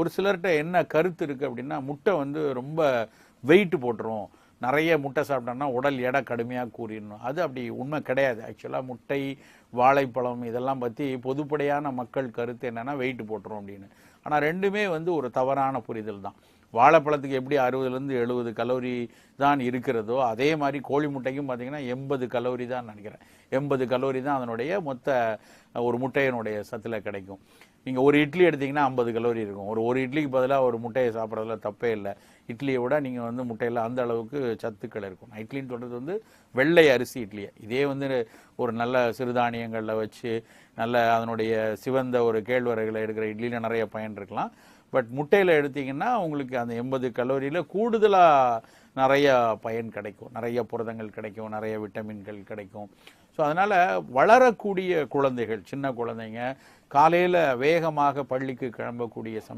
ஒரு சிலர்கிட்ட என்ன கருத்து இருக்கு அப்படின்னா, முட்டை வந்து ரொம்ப வெயிட் போட்டுரும், நிறைய முட்டை சாப்பிட்டோம்னா உடல் எடை கடுமையாக கூறிடணும். அது அப்படி உண்மை கிடையாது. ஆக்சுவலாக முட்டை, வாழைப்பழம் இதெல்லாம் பற்றி பொதுப்படையான மக்கள் கருத்து என்னன்னா வெயிட் போட்டுரும் அப்படின்னு. ஆனால் ரெண்டுமே வந்து ஒரு தவறான புரிதல் தான். வாழைப்பழத்துக்கு எப்படி 60லேருந்து 70 கலோரி தான் இருக்கிறதோ, அதே மாதிரி கோழி முட்டைக்கும் பார்த்தீங்கன்னா 80 கலோரி தான் நினைக்கிறேன். 80 கலோரி தான் அதனுடைய மொத்த ஒரு முட்டையினுடைய சத்தில் கிடைக்கும். நீங்கள் ஒரு இட்லி எடுத்தீங்கன்னா 50 கலோரி இருக்கும். ஒரு இட்லிக்கு பதிலாக ஒரு முட்டையை சாப்பிட்றதுல தப்பே இல்லை. இட்லியை விட நீங்கள் வந்து முட்டையில் அந்த அளவுக்கு சத்துக்கள் இருக்கும். இட்லின்னு சொல்கிறது வந்து வெள்ளை அரிசி இட்லியை. இதே வந்து ஒரு நல்ல சிறுதானியங்களில் வச்சு நல்ல அதனுடைய சிவந்த ஒரு கேழ்வரகுல எடுக்கிற இட்லியில் நிறைய பயன் இருக்கலாம். பட் முட்டையில் எடுத்தீங்கன்னா உங்களுக்கு அந்த 80 கலோரியில் கூடுதலாக நிறைய பயன் கிடைக்கும், நிறைய புரதங்கள் கிடைக்கும், நிறைய விட்டமின்கள் கிடைக்கும். ஸோ அதனால் வளரக்கூடிய குழந்தைகள், சின்ன குழந்தைங்க காலையில் வேகமாக பள்ளிக்கு கிளம்பக்கூடிய